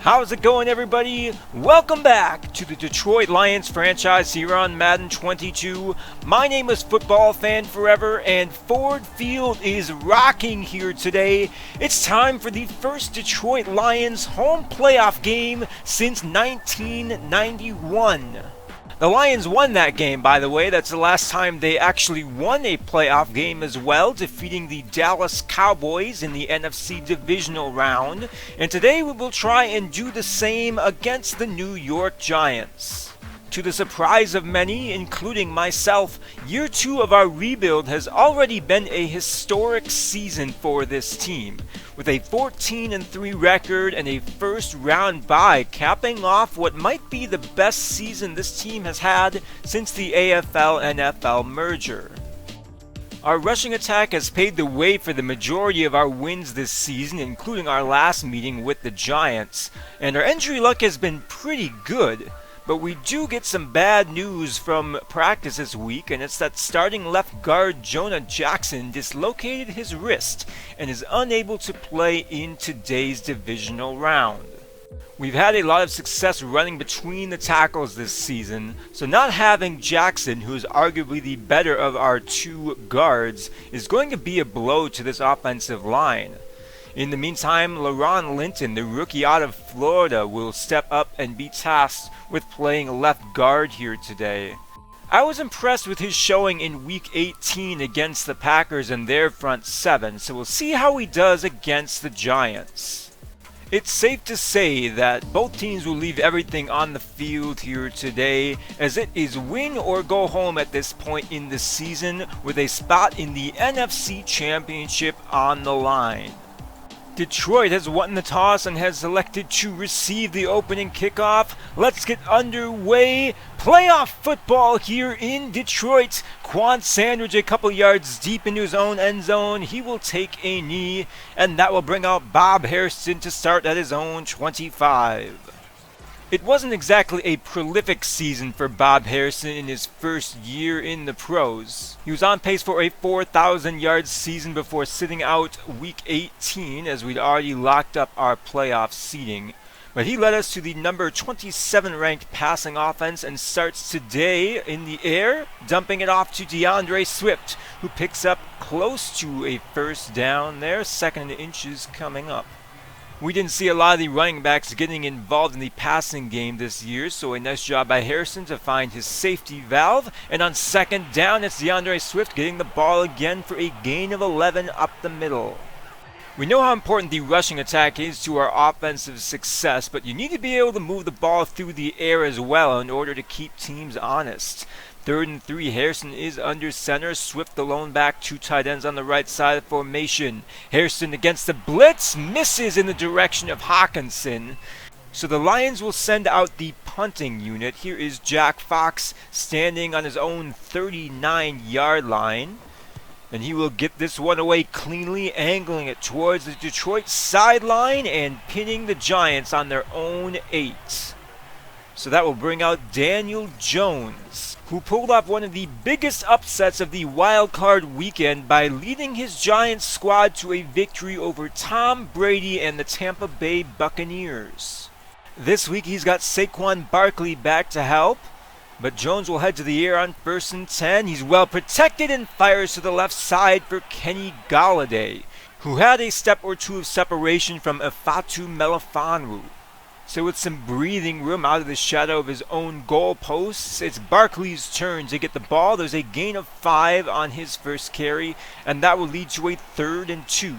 How's it going, everybody? Welcome back to the Detroit Lions franchise here on Madden 22. My name is Football Fan Forever, and Ford Field is rocking here today. It's time for the first Detroit Lions home playoff game since 1991. The Lions won that game, by the way. That's the last time they actually won a playoff game as well, defeating the Dallas Cowboys in the NFC Divisional round. And today we will try and do the same against the New York Giants. To the surprise of many, including myself, year 2 of our rebuild has already been a historic season for this team, with a 14-3 record and a first-round bye capping off what might be the best season this team has had since the AFL-NFL merger. Our rushing attack has paved the way for the majority of our wins this season, including our last meeting with the Giants, and our injury luck has been pretty good. But we do get some bad news from practice this week, and it's that starting left guard Jonah Jackson dislocated his wrist and is unable to play in today's divisional round. We've had a lot of success running between the tackles this season, so not having Jackson, who is arguably the better of our two guards, is going to be a blow to this offensive line. In the meantime, LaRon Linton, the rookie out of Florida, will step up and be tasked with playing left guard here today. I was impressed with his showing in Week 18 against the Packers and their front seven, so we'll see how he does against the Giants. It's safe to say that both teams will leave everything on the field here today, as it is win or go home at this point in the season, with a spot in the NFC Championship on the line. Detroit has won the toss and has elected to receive the opening kickoff. Let's get underway. Playoff football here in Detroit. Quan Sanders a couple yards deep into his own end zone. He will take a knee, and that will bring out Bob Hairston to start at his own 25. It wasn't exactly a prolific season for Bob Hairston in his first year in the pros. He was on pace for a 4,000-yard season before sitting out Week 18, as we'd already locked up our playoff seeding. But he led us to the number 27 ranked passing offense and starts today in the air, dumping it off to DeAndre Swift, who picks up close to a first down there, second and inches coming up. We didn't see a lot of the running backs getting involved in the passing game this year, so a nice job by Harrison to find his safety valve. And on second down, it's DeAndre Swift getting the ball again for a gain of 11 up the middle. We know how important the rushing attack is to our offensive success, but you need to be able to move the ball through the air as well in order to keep teams honest. 3rd and 3, Harrison is under center. Swift alone back, 2 tight ends on the right side of the formation. Harrison against the blitz, misses in the direction of Hawkinson. So the Lions will send out the punting unit. Here is Jack Fox standing on his own 39-yard line. And he will get this one away cleanly, angling it towards the Detroit sideline and pinning the Giants on their own 8. So that will bring out Daniel Jones, who pulled off one of the biggest upsets of the wild card weekend by leading his Giants squad to a victory over Tom Brady and the Tampa Bay Buccaneers. This week he's got Saquon Barkley back to help, but Jones will head to the air on 1st and 10. He's well protected and fires to the left side for Kenny Golladay, who had a step or two of separation from Ifeatu Melifonwu. So with some breathing room out of the shadow of his own goalposts, it's Barkley's turn to get the ball. There's a gain of 5 on his first carry, and that will lead to a 3rd and 2.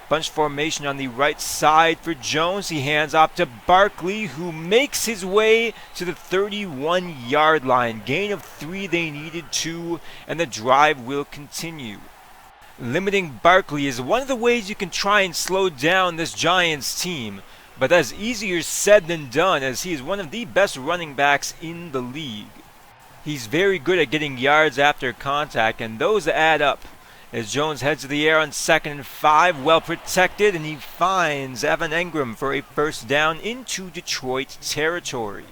Bunch formation on the right side for Jones. He hands off to Barkley, who makes his way to the 31-yard line. Gain of 3, they needed 2, and the drive will continue. Limiting Barkley is one of the ways you can try and slow down this Giants team. But that's easier said than done, as he is one of the best running backs in the league. He's very good at getting yards after contact, and those add up. As Jones heads to the air on 2nd and 5, well protected, and he finds Evan Engram for a first down into Detroit territory.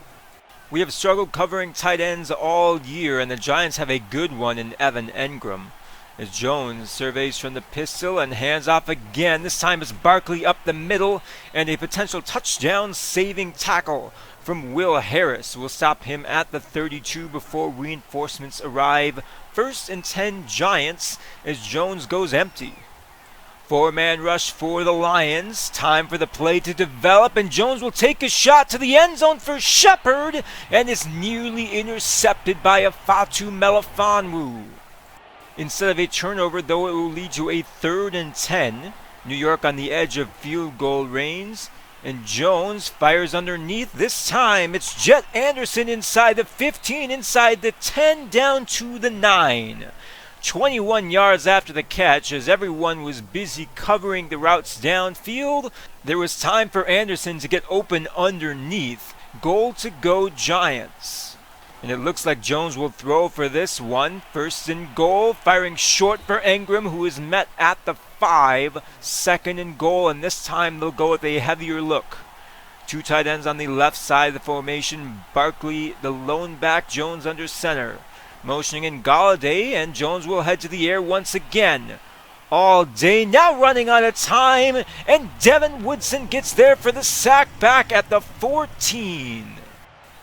We have struggled covering tight ends all year, and the Giants have a good one in Evan Engram. As Jones surveys from the pistol and hands off again. This time it's Barkley up the middle, and a potential touchdown saving tackle from Will Harris will stop him at the 32 before reinforcements arrive. 1st and 10 Giants as Jones goes empty. 4-man rush for the Lions. Time for the play to develop, and Jones will take a shot to the end zone for Shepard, and it's nearly intercepted by a Fatu Melifonwu. Instead of a turnover, though, it will lead to a 3rd and 10. New York on the edge of field goal range, and Jones fires underneath. This time it's Jet Anderson inside the 15, inside the 10, down to the 9. 21 yards after the catch, as everyone was busy covering the routes downfield, there was time for Anderson to get open underneath. Goal to go Giants. And it looks like Jones will throw for this one. 1st and goal, firing short for Engram, who is met at the 5. 2nd and goal, and this time they'll go with a heavier look. 2 tight ends on the left side of the formation. Barkley, the lone back, Jones under center. Motioning in Galladay, and Jones will head to the air once again. All day, now running out of time, and Devin Woodson gets there for the sack back at the 14.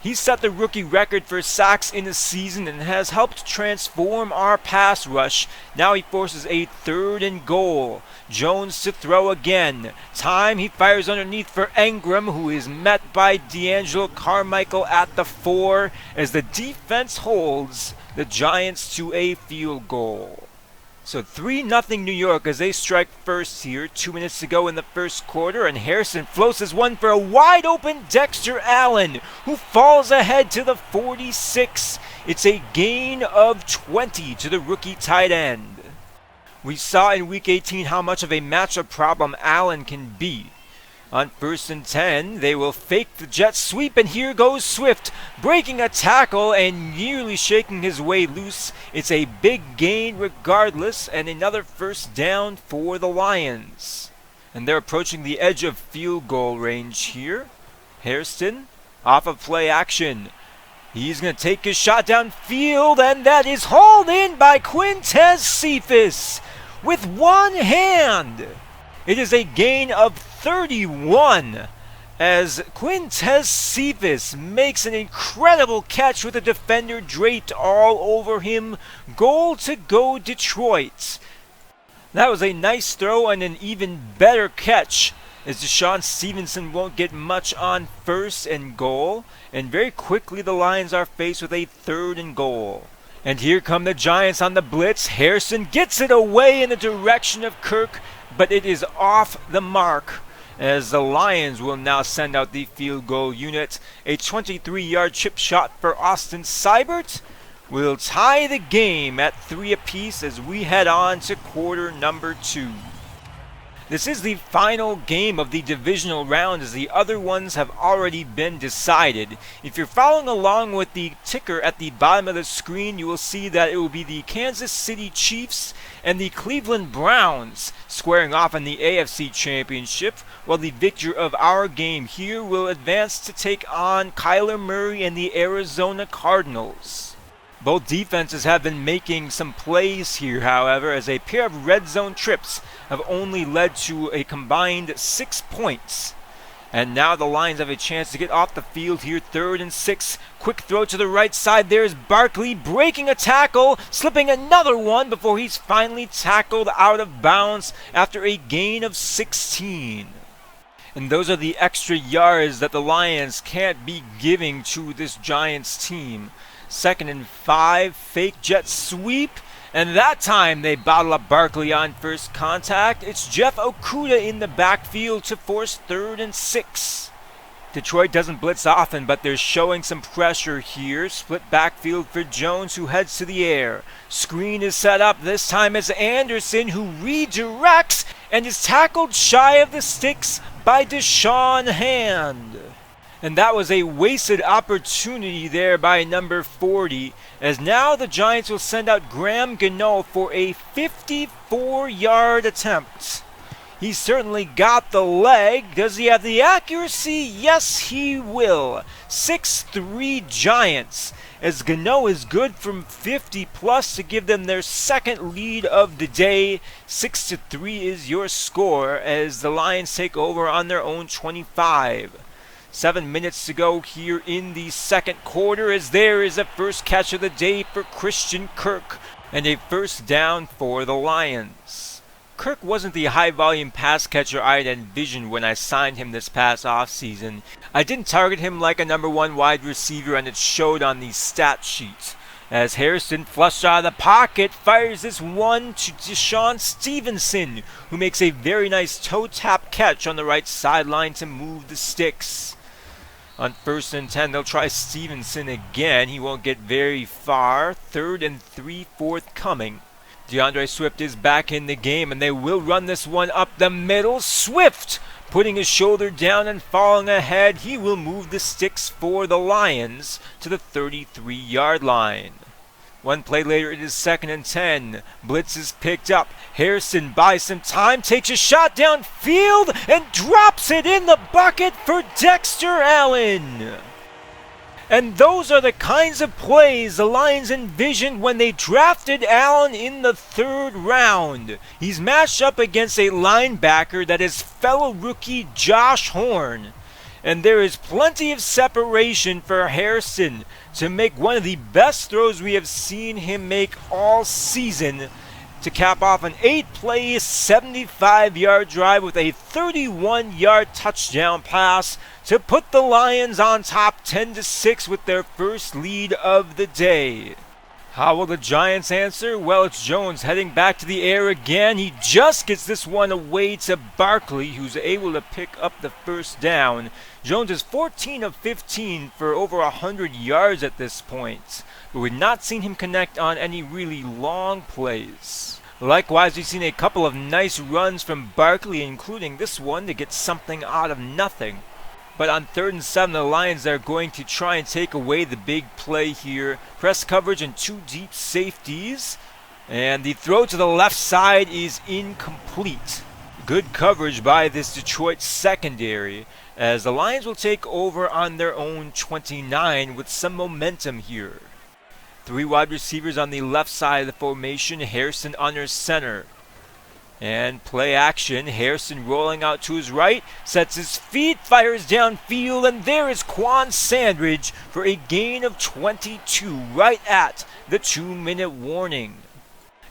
He set the rookie record for sacks in a season and has helped transform our pass rush. Now he forces a 3rd and goal. Jones to throw again. Time, he fires underneath for Engram, who is met by D'Angelo Carmichael at the 4 as the defense holds the Giants to a field goal. So 3-0 New York as they strike first here. 2 minutes to go in the first quarter, and Harrison floats his one for a wide open Dexter Allen, who falls ahead to the 46. It's a gain of 20 to the rookie tight end. We saw in Week 18 how much of a matchup problem Allen can be. On 1st and 10, they will fake the jet sweep, and here goes Swift, breaking a tackle and nearly shaking his way loose. It's a big gain regardless, and another 1st down for the Lions. And they're approaching the edge of field goal range here. Hairston, off of play action. He's going to take his shot downfield, and that is hauled in by Quintez Cephas with one hand. It is a gain of 31 as Quintez Cephas makes an incredible catch with the defender draped all over him. Goal to go Detroit. That was a nice throw and an even better catch, as Deshaun Stevenson won't get much on 1st and goal, and very quickly the Lions are faced with a 3rd and goal. And here come the Giants on the blitz. Harrison gets it away in the direction of Kirk, but it is off the mark, as the Lions will now send out the field goal unit. A 23-yard chip shot for Austin Seibert will tie the game at 3 apiece as we head on to quarter number 2. This is the final game of the divisional round, as the other ones have already been decided. If you're following along with the ticker at the bottom of the screen, you will see that it will be the Kansas City Chiefs and the Cleveland Browns squaring off in the AFC Championship, while the victor of our game here will advance to take on Kyler Murray and the Arizona Cardinals. Both defenses have been making some plays here, however, as a pair of red zone trips have only led to a combined 6 points. And now the Lions have a chance to get off the field here. 3rd and 6. Quick throw to the right side. There's Barkley breaking a tackle, slipping another one before he's finally tackled out of bounds after a gain of 16. And those are the extra yards that the Lions can't be giving to this Giants team. 2nd and 5, fake jet sweep, and that time they bottle up Barkley on first contact. It's Jeff Okudah in the backfield to force 3rd and 6. Detroit doesn't blitz often, but they're showing some pressure here. Split backfield for Jones, who heads to the air. Screen is set up. This time it's Anderson, who redirects and is tackled shy of the sticks by Deshaun Hand. And that was a wasted opportunity there by number 40, as now the Giants will send out Graham Gano for a 54-yard attempt. He certainly got the leg. Does he have the accuracy? Yes, he will. 6-3 Giants, as Gano is good from 50 plus to give them their second lead of the day. 6-3 is your score as the Lions take over on their own 25. 7 minutes to go here in the second quarter, as there is a first catch of the day for Christian Kirk and a first down for the Lions. Kirk wasn't the high-volume pass catcher I had envisioned when I signed him this past offseason. I didn't target him like a number one wide receiver, and it showed on the stat sheet. As Harrison, flushed out of the pocket, fires this one to Deshaun Stevenson, who makes a very nice toe-tap catch on the right sideline to move the sticks. On 1st and 10, they'll try Stevenson again. He won't get very far. 3rd and 3 forthcoming. DeAndre Swift is back in the game, and they will run this one up the middle. Swift, putting his shoulder down and falling ahead, he will move the sticks for the Lions to the 33-yard line. One play later, it is 2nd and 10. Blitz is picked up. Harrison buys some time, takes a shot downfield, and drops it in the bucket for Dexter Allen. And those are the kinds of plays the Lions envisioned when they drafted Allen in the 3rd round. He's matched up against a linebacker that is fellow rookie Josh Horn. And there is plenty of separation for Harrison to make one of the best throws we have seen him make all season, to cap off an 8-play, 75-yard drive with a 31-yard touchdown pass to put the Lions on top 10-6 with their first lead of the day. How will the Giants answer? Well, it's Jones heading back to the air again. He just gets this one away to Barkley, who's able to pick up the first down. Jones is 14 of 15 for over 100 yards at this point, but we've not seen him connect on any really long plays. Likewise, we've seen a couple of nice runs from Barkley, including this one to get something out of nothing. But on 3rd and 7, the Lions are going to try and take away the big play here. Press coverage and 2 deep safeties. And the throw to the left side is incomplete. Good coverage by this Detroit secondary, as the Lions will take over on their own 29 with some momentum here. 3 wide receivers on the left side of the formation. Harrison under center. And play action. Harrison rolling out to his right, sets his feet, fires downfield, and there is Quan Sandridge for a gain of 22 right at the 2-minute warning.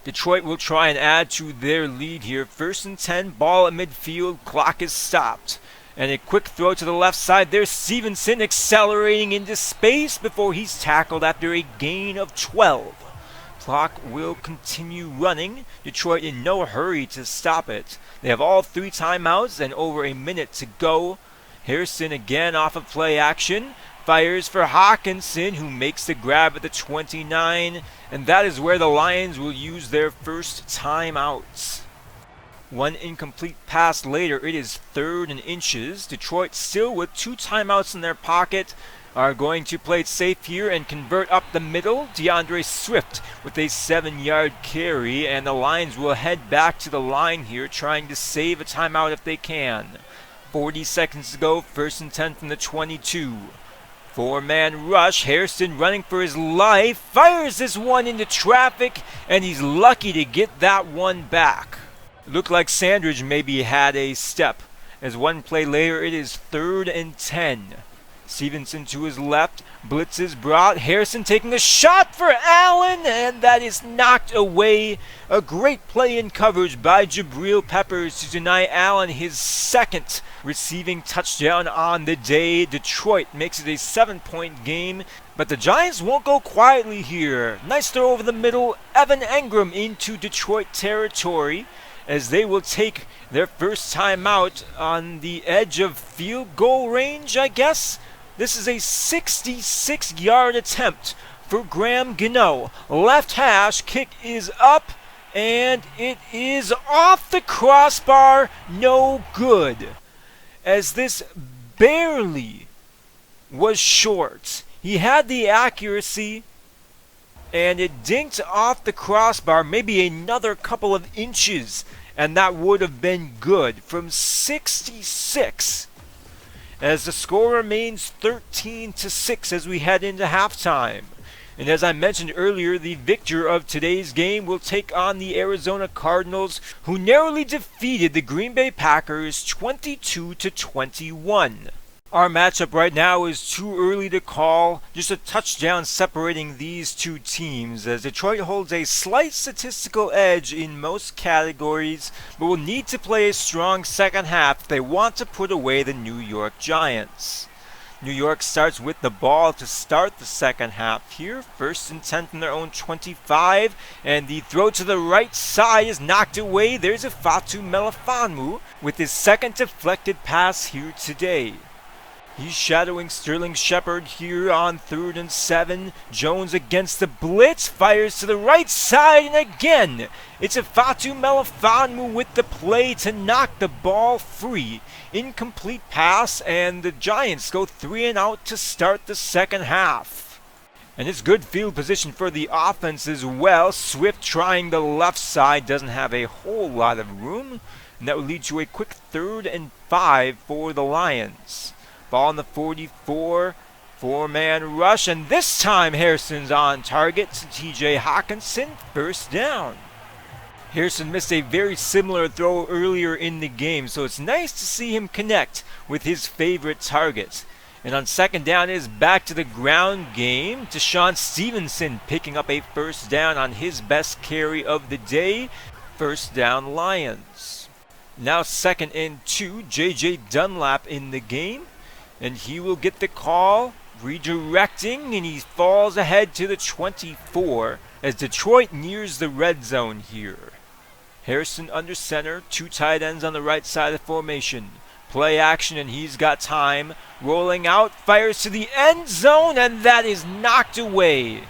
Detroit will try and add to their lead here. 1st and 10, ball at midfield, clock is stopped. And a quick throw to the left side. There's Stevenson accelerating into space before he's tackled after a gain of 12. Clock will continue running. Detroit in no hurry to stop it. They have all 3 timeouts and over a minute to go. Harrison again off of play action. Fires for Hawkinson, who makes the grab at the 29. And that is where the Lions will use their first timeouts. One incomplete pass later, it is 3rd and inches. Detroit still with 2 timeouts in their pocket are going to play it safe here and convert up the middle. DeAndre Swift with a 7-yard carry, and the Lions will head back to the line here, trying to save a timeout if they can. 40 seconds to go, 1st and 10 from the 22. 4-man rush. Harrison running for his life, fires this one into traffic, and he's lucky to get that one back. It looked like Sandridge maybe had a step, as one play later it is 3rd and 10. Stevenson to his left, blitz is brought, Harrison taking a shot for Allen, and that is knocked away. A great play in coverage by Jabril Peppers to deny Allen his 2nd receiving touchdown on the day. Detroit makes it a 7-point game, but the Giants won't go quietly here. Nice throw over the middle, Evan Engram into Detroit territory, as they will take their first time out on the edge of field goal range, I guess. This is a 66-yard attempt for Graham Gano. Left hash, kick is up, and it is off the crossbar, no good. As this barely was short. He had the accuracy, and it dinked off the crossbar, maybe another couple of inches, and that would have been good from 66. As the score remains 13-6 as we head into halftime. And as I mentioned earlier, the victor of today's game will take on the Arizona Cardinals, who narrowly defeated the Green Bay Packers 22-21. Our matchup right now is too early to call, just a touchdown separating these two teams, as Detroit holds a slight statistical edge in most categories, but will need to play a strong second half if they want to put away the New York Giants. New York starts with the ball to start the second half here. 1st and 10 from their own 25, and the throw to the right side is knocked away. There's a Fatu Melifonwu with his second deflected pass here today. He's shadowing Sterling Shepard here on 3rd and 7. Jones against the blitz, fires to the right side, and again, it's a Fatu Melifonwu with the play to knock the ball free. Incomplete pass, and the Giants go 3 and out to start the second half. And it's good field position for the offense as well. Swift trying the left side, doesn't have a whole lot of room, and that will lead to a quick 3rd and 5 for the Lions. Ball on the 44, 4-man rush, and this time Harrison's on target to TJ Hawkinson, 1st down. Harrison missed a very similar throw earlier in the game, so it's nice to see him connect with his favorite target. And on 2nd down is back to the ground game. Deshaun Stevenson picking up a 1st down on his best carry of the day. 1st down Lions. Now 2nd and 2, J.J. Dunlap in the game. And he will get the call, redirecting, and he falls ahead to the 24 as Detroit nears the red zone here. Harrison under center, 2 tight ends on the right side of the formation. Play action, and he's got time. Rolling out, fires to the end zone, and that is knocked away.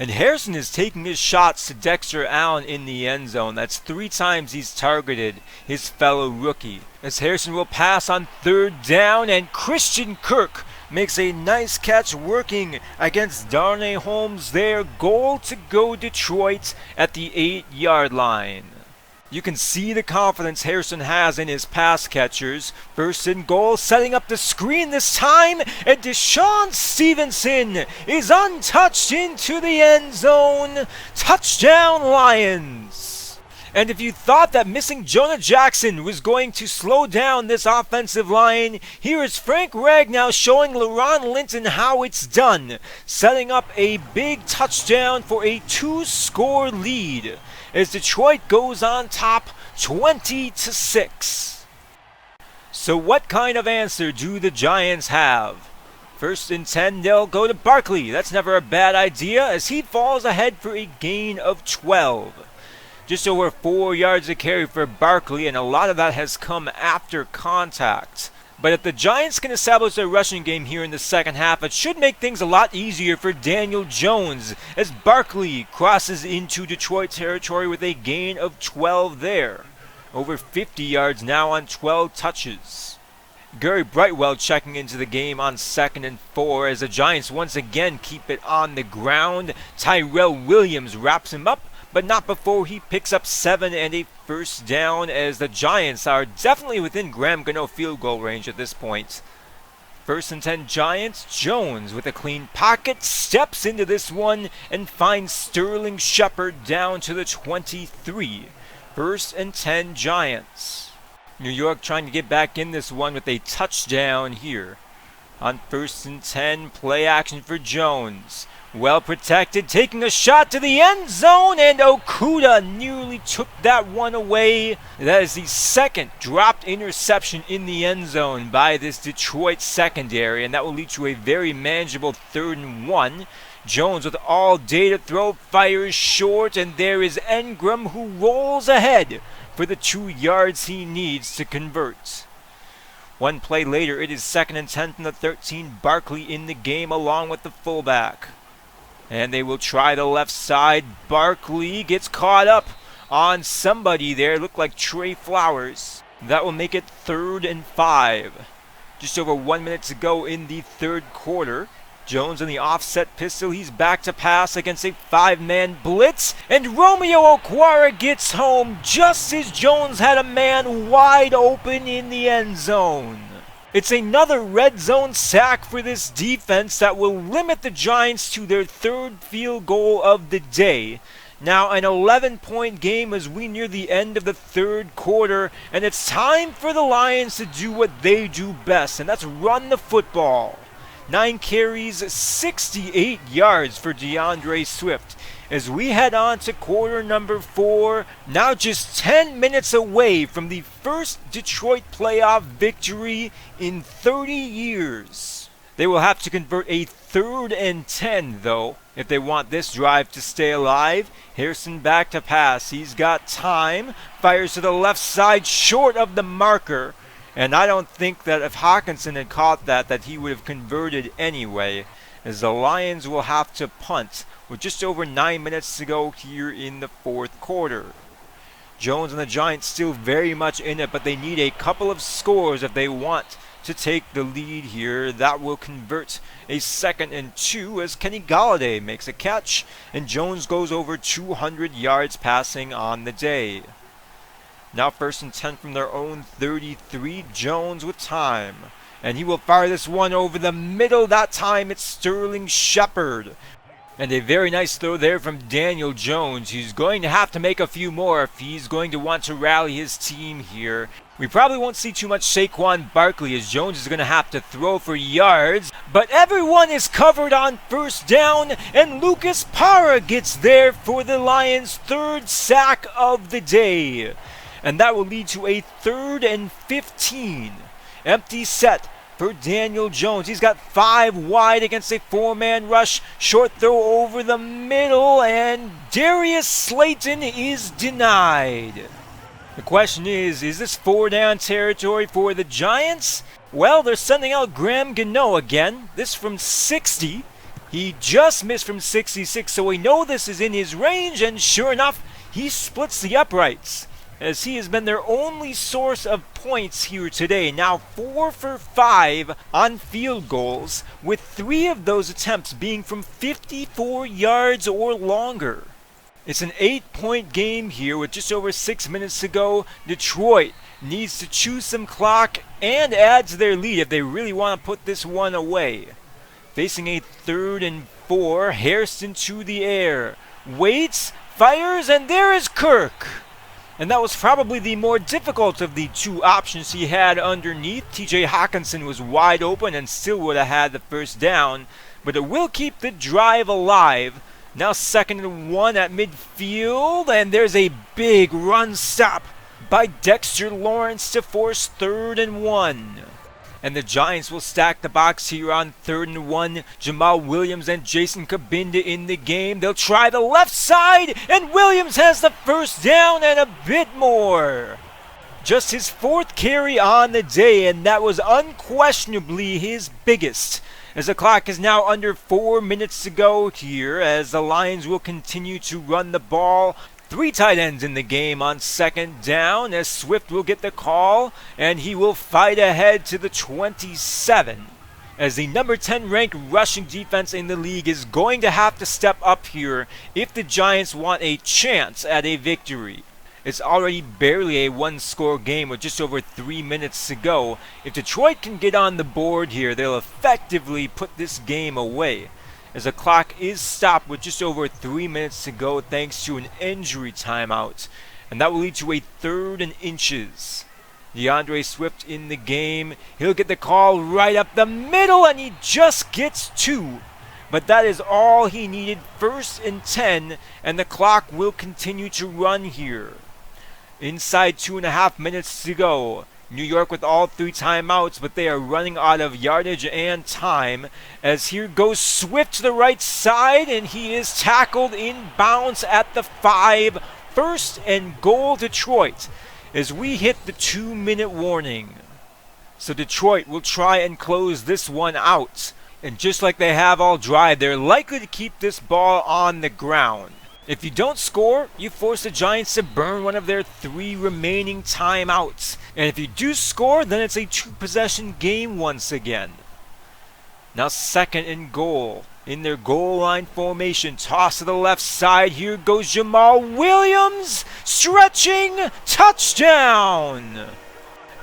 And Harrison is taking his shots to Dexter Allen in the end zone. That's 3 times he's targeted his fellow rookie. As Harrison will pass on 3rd down, and Christian Kirk makes a nice catch working against Darnay Holmes there. Goal to go Detroit at the 8-yard line. You can see the confidence Harrison has in his pass catchers. 1st and goal, setting up the screen this time, and Deshaun Stevenson is untouched into the end zone. Touchdown Lions! And if you thought that missing Jonah Jackson was going to slow down this offensive line, here is Frank Ragnow showing LaRon Linton how it's done, setting up a big touchdown for a 2-score lead, as Detroit goes on top 20-6. So what kind of answer do the Giants have? 1st and 10, they'll go to Barkley. That's never a bad idea, as he falls ahead for a gain of 12. Just over 4 yards a carry for Barkley, and a lot of that has come after contact. But if the Giants can establish their rushing game here in the second half, it should make things a lot easier for Daniel Jones, as Barkley crosses into Detroit territory with a gain of 12 there. Over 50 yards now on 12 touches. Gary Brightwell checking into the game on 2nd and 4, as the Giants once again keep it on the ground. Tyrell Williams wraps him up, but not before he picks up 7 and a 1st down, as the Giants are definitely within Graham Gano field goal range at this point. 1st and 10 Giants. Jones with a clean pocket steps into this one and finds Sterling Shepard down to the 23. 1st and 10 Giants. New York trying to get back in this one with a touchdown here. On 1st and 10, play action for Jones. Well protected, taking a shot to the end zone, and Okuda nearly took that one away. That is the 2nd dropped interception in the end zone by this Detroit secondary, and that will lead to a very manageable 3rd and 1. Jones with all day to throw, fires short, and there is Engram, who rolls ahead for the 2 yards he needs to convert. One play later, it is 2nd and 10 from the 13. Barkley in the game along with the fullback. And they will try the left side. Barkley gets caught up on somebody there. Looked like Trey Flowers. That will make it 3rd and 5. Just over 1 minute to go in the 3rd quarter. Jones in the offset pistol. He's back to pass against a 5-man blitz. And Romeo Okwara gets home just as Jones had a man wide open in the end zone. It's another red zone sack for this defense that will limit the Giants to their third field goal of the day. Now an 11-point game as we near the end of the third quarter, and it's time for the Lions to do what they do best, and that's run the football. 9 carries, 68 yards for DeAndre Swift. As we head on to quarter number 4, now just 10 minutes away from the first Detroit playoff victory in 30 years. They will have to convert a 3rd and 10 though, if they want this drive to stay alive. Harrison back to pass. He's got time. Fires to the left side short of the marker. And I don't think that if Hawkinson had caught that he would have converted anyway, as the Lions will have to punt with just over 9 minutes to go here in the fourth quarter. Jones and the Giants still very much in it, but they need a couple of scores if they want to take the lead here. That will convert a 2nd and 2 as Kenny Golladay makes a catch, and Jones goes over 200 yards passing on the day. Now 1st and 10 from their own 33. Jones with time, and he will fire this one over the middle. That time it's Sterling Shepard. And a very nice throw there from Daniel Jones. He's going to have to make a few more if he's going to want to rally his team here. We probably won't see too much Saquon Barkley as Jones is going to have to throw for yards. But everyone is covered on 1st down, and Lucas Parra gets there for the Lions' 3rd sack of the day. And that will lead to a 3rd and 15. Empty set for Daniel Jones. He's got 5 wide against a 4-man rush. Short throw over the middle, and Darius Slayton is denied. The question is this 4-down territory for the Giants? Well, they're sending out Graham Gano again. This from 60. He just missed from 66, so we know this is in his range, and sure enough, he splits the uprights, as he has been their only source of points here today. Now 4 for 5 on field goals, with 3 of those attempts being from 54 yards or longer. It's an 8-point game here with just over 6 minutes to go. Detroit needs to chew some clock and add to their lead if they really want to put this one away. Facing a 3rd and 4, Hairston to the air. Waits, fires, and there is Kirk. And that was probably the more difficult of the 2 options he had underneath. TJ Hawkinson was wide open and still would have had the 1st down, but it will keep the drive alive. Now 2nd and 1 at midfield, and there's a big run stop by Dexter Lawrence to force 3rd and 1. And the Giants will stack the box here on 3rd and 1. Jamal Williams and Jason Kabinda in the game. They'll try the left side, and Williams has the 1st down and a bit more. Just his 4th carry on the day, and that was unquestionably his biggest, as the clock is now under 4 minutes to go here, as the Lions will continue to run the ball. 3 tight ends in the game on 2nd down, as Swift will get the call, and he will fight ahead to the 27. As the number 10 ranked rushing defense in the league is going to have to step up here if the Giants want a chance at a victory. It's already barely a 1-score game with just over 3 minutes to go. If Detroit can get on the board here, they'll effectively put this game away, as the clock is stopped with just over 3 minutes to go thanks to an injury timeout. And that will lead to a 3rd and inches. DeAndre Swift in the game. He'll get the call right up the middle, and he just gets 2. But that is all he needed. 1st and 10, and the clock will continue to run here. Inside 2.5 minutes to go. New York with all 3 timeouts, but they are running out of yardage and time. As here goes Swift to the right side, and he is tackled in bounds at the 5. 1st and goal Detroit, as we hit the 2-minute warning. So Detroit will try and close this one out. And just like they have all drive, they're likely to keep this ball on the ground. If you don't score, you force the Giants to burn one of their 3 remaining timeouts. And if you do score, then it's a 2-possession game once again. Now 2nd and goal. In their goal line formation, toss to the left side. Here goes Jamal Williams, stretching, touchdown!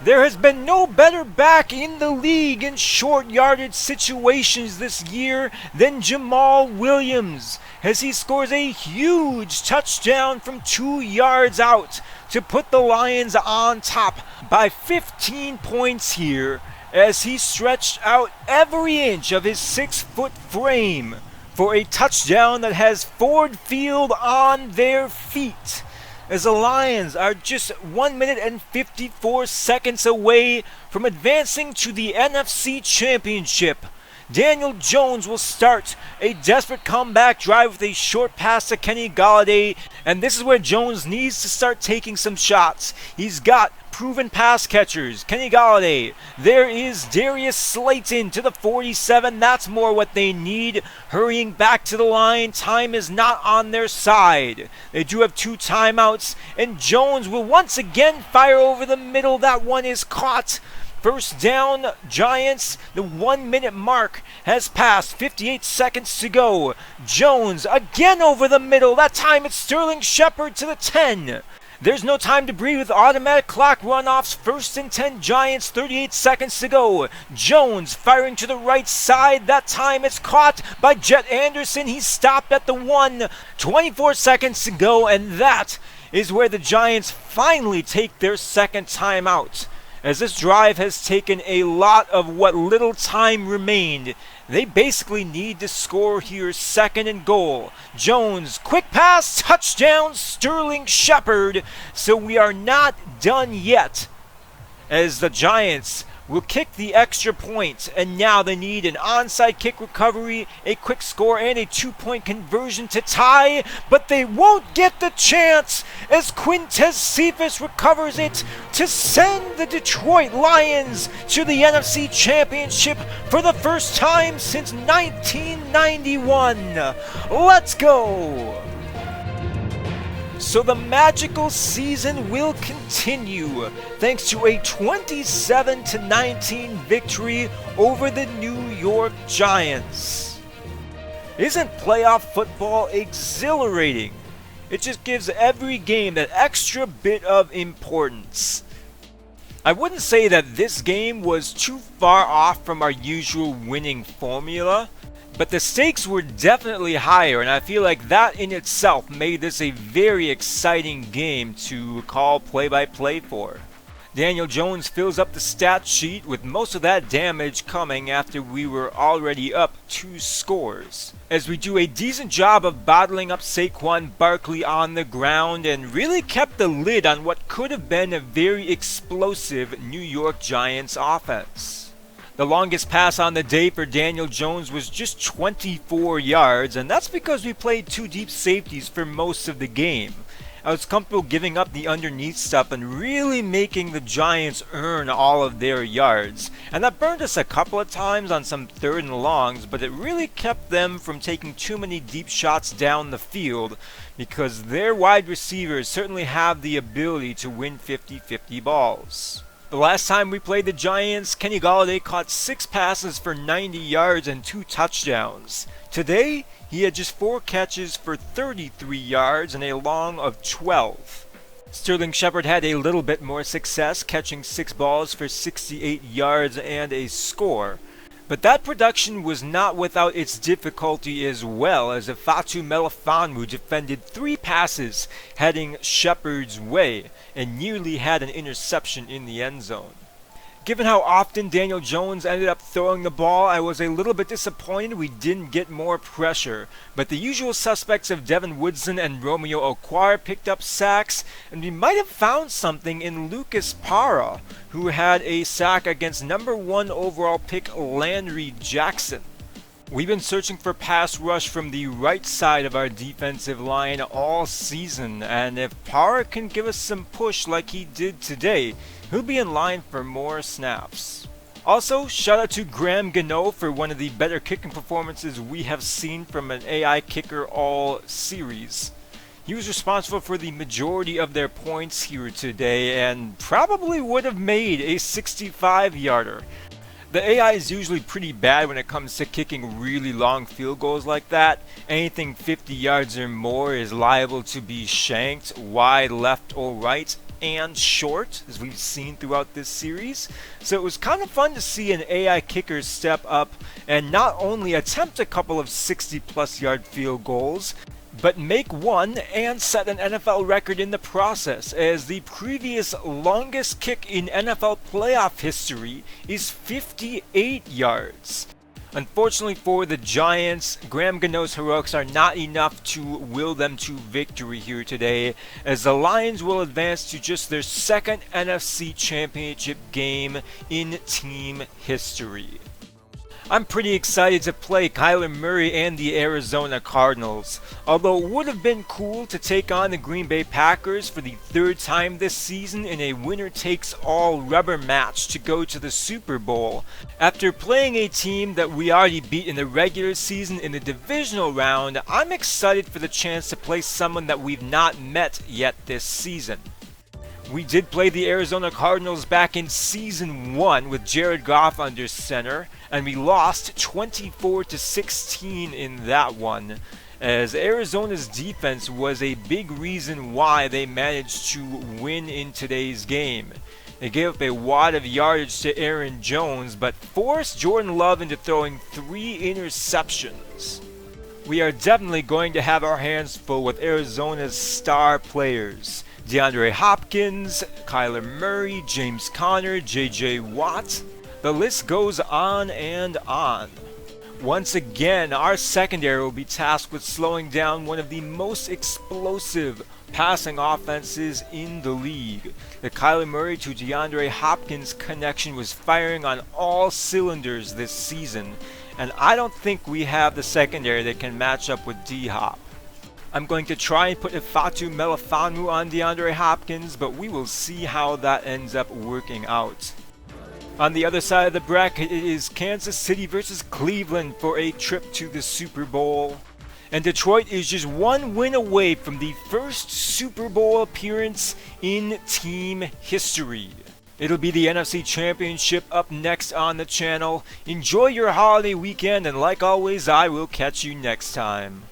There has been no better back in the league in short yardage situations this year than Jamal Williams, as he scores a huge touchdown from 2 yards out to put the Lions on top by 15 points here, as he stretched out every inch of his 6-foot frame for a touchdown that has Ford Field on their feet, as the Lions are just 1 minute and 54 seconds away from advancing to the NFC Championship. Daniel Jones will start a desperate comeback drive with a short pass to Kenny Golladay, and this is where Jones needs to start taking some shots. He's got proven pass catchers, Kenny Golladay. There is Darius Slayton to the 47. That's more what they need. Hurrying back to the line. Time is not on their side. They do have 2 timeouts, and Jones will once again fire over the middle. That one is caught. First down, Giants. The 1 minute mark has passed. 58 seconds to go. Jones again over the middle. That time it's Sterling Shepard to the 10. There's no time to breathe with automatic clock runoffs. 1st and 10 Giants, 38 seconds to go. Jones firing to the right side. That time it's caught by Jet Anderson. He's stopped at the 1. 24 seconds to go, and that is where the Giants finally take their 2nd timeout. As this drive has taken a lot of what little time remained, they basically need to score here. 2nd and goal. Jones, quick pass, touchdown, Sterling Shepard. So we are not done yet, as the Giants will kick the extra point, and now they need an onside kick recovery, a quick score, and a 2-point conversion to tie, but they won't get the chance as Quintez Cephas recovers it to send the Detroit Lions to the NFC Championship for the first time since 1991. Let's go! So the magical season will continue thanks to a 27-19 victory over the New York Giants. Isn't playoff football exhilarating? It just gives every game that extra bit of importance. I wouldn't say that this game was too far off from our usual winning formula, but the stakes were definitely higher, and I feel like that in itself made this a very exciting game to call play-by-play for. Daniel Jones fills up the stat sheet, with most of that damage coming after we were already up 2 scores, as we do a decent job of bottling up Saquon Barkley on the ground and really kept the lid on what could have been a very explosive New York Giants offense. The longest pass on the day for Daniel Jones was just 24 yards, and that's because we played 2 deep safeties for most of the game. I was comfortable giving up the underneath stuff and really making the Giants earn all of their yards. And that burned us a couple of times on some 3rd and longs, but it really kept them from taking too many deep shots down the field, because their wide receivers certainly have the ability to win 50-50 balls. The last time we played the Giants, Kenny Golladay caught 6 passes for 90 yards and 2 touchdowns. Today, he had just 4 catches for 33 yards and a long of 12. Sterling Shepard had a little bit more success, catching 6 balls for 68 yards and a score. But that production was not without its difficulty as well, as Ifeatu Melifonwu defended 3 passes heading Shepard's way and nearly had an interception in the end zone. Given how often Daniel Jones ended up throwing the ball, I was a little bit disappointed we didn't get more pressure, but the usual suspects of Devin Woodson and Romeo Okwara picked up sacks, and we might have found something in Lucas Para, who had a sack against number 1 overall pick Landry Jackson. We've been searching for pass rush from the right side of our defensive line all season, and if Para can give us some push like he did today, he'll be in line for more snaps. Also, shout out to Graham Gano for one of the better kicking performances we have seen from an AI kicker all series. He was responsible for the majority of their points here today and probably would have made a 65-yarder. The AI is usually pretty bad when it comes to kicking really long field goals like that. Anything 50 yards or more is liable to be shanked wide, left, or right, and short, as we've seen throughout this series. So it was kind of fun to see an AI kicker step up and not only attempt a couple of 60-plus yard field goals, but make one and set an NFL record in the process, as the previous longest kick in NFL playoff history is 58 yards. Unfortunately for the Giants, Graham Gano's heroics are not enough to will them to victory here today, as the Lions will advance to just their second NFC Championship game in team history. I'm pretty excited to play Kyler Murray and the Arizona Cardinals, although it would have been cool to take on the Green Bay Packers for the third time this season in a winner-takes-all rubber match to go to the Super Bowl. After playing a team that we already beat in the regular season in the divisional round, I'm excited for the chance to play someone that we've not met yet this season. We did play the Arizona Cardinals back in Season 1 with Jared Goff under center, and we lost 24-16 in that one, as Arizona's defense was a big reason why they managed to win in today's game. They gave up a wad of yardage to Aaron Jones, but forced Jordan Love into throwing 3 interceptions. We are definitely going to have our hands full with Arizona's star players. DeAndre Hopkins, Kyler Murray, James Conner, J.J. Watt. The list goes on and on. Once again, our secondary will be tasked with slowing down one of the most explosive passing offenses in the league. The Kyler Murray to DeAndre Hopkins connection was firing on all cylinders this season, and I don't think we have the secondary that can match up with D-Hop. I'm going to try and put Ifeatu Melifonwu on DeAndre Hopkins, but we will see how that ends up working out. On the other side of the bracket, it is Kansas City versus Cleveland for a trip to the Super Bowl. And Detroit is just one win away from the first Super Bowl appearance in team history. It'll be the NFC Championship up next on the channel. Enjoy your holiday weekend, and like always, I will catch you next time.